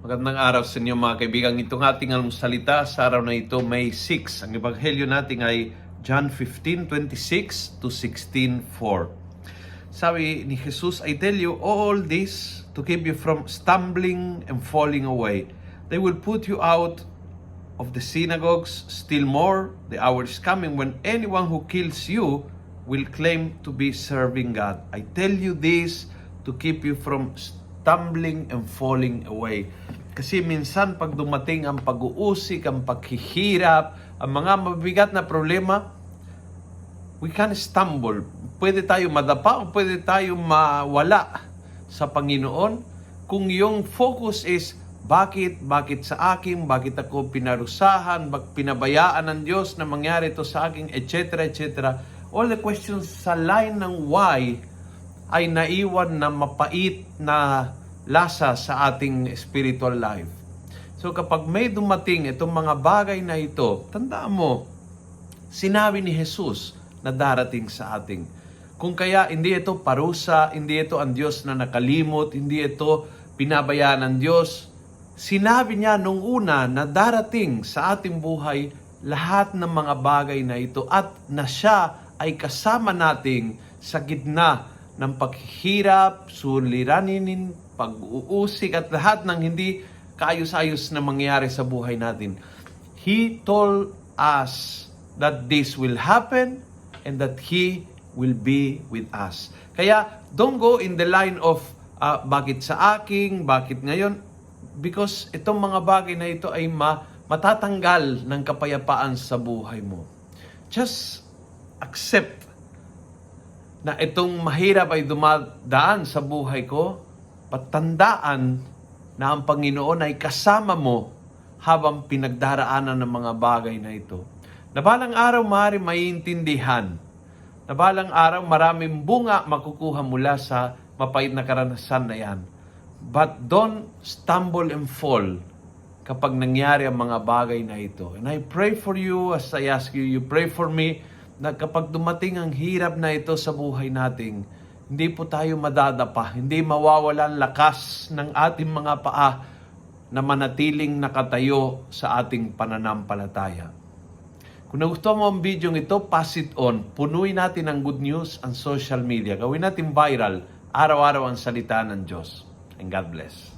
Magandang araw sa inyo mga kaibigan. Itong ating salita sa araw na ito, May 6. Ang ebanghelyo natin ay John 15:26 to 16:4. Sabi ni Jesus, I tell you all this to keep you from stumbling and falling away. They will put you out of the synagogues. Still more, the hour is coming when anyone who kills you will claim to be serving God. I tell you this to keep you from stumbling and falling away. Kasi minsan pag dumating ang pag-uusik, ang paghihirap, ang mga mabigat na problema, we can stumble. Pwede tayo madapa o pwede tayo mawala sa Panginoon kung yung focus is bakit sa akin, bakit ako pinarusahan, pinabayaan ng Diyos na mangyari ito sa akin, etc. All the questions sa line ng why ay naiwan na mapait na lasa sa ating spiritual life. So kapag may dumating itong mga bagay na ito, tandaan mo, sinabi ni Jesus na darating sa ating. Kung kaya hindi ito parusa, hindi ito ang Diyos na nakalimot, hindi ito pinabayaan ng Diyos. Sinabi niya nung una na darating sa ating buhay lahat ng mga bagay na ito at na siya ay kasama nating sa gitna ng paghihirap, suliranin, pag-uusik at lahat ng hindi kaayos-ayos na mangyayari sa buhay natin. He told us that this will happen and that He will be with us. Kaya don't go in the line of bakit sa akin, bakit ngayon, because itong mga bagay na ito ay matatanggal ng kapayapaan sa buhay mo. Just accept na itong mahirap ay dumadaan sa buhay ko, patandaan na ang Panginoon ay kasama mo habang pinagdaraanan ng mga bagay na ito. Na balang araw maaari maiintindihan, na balang araw maraming bunga makukuha mula sa mapait na karanasan na yan. But don't stumble and fall kapag nangyari ang mga bagay na ito. And I pray for you as I ask you, you pray for me, na kapag dumating ang hirap na ito sa buhay natin, hindi po tayo madadapa, hindi mawawalan lakas ng ating mga paa na manatiling nakatayo sa ating pananampalataya. Kung nagustuhan mo ang video ito, pass it on. Punuin natin ang good news ang social media. Gawin natin viral, araw-araw ang salita ng Diyos. And God bless.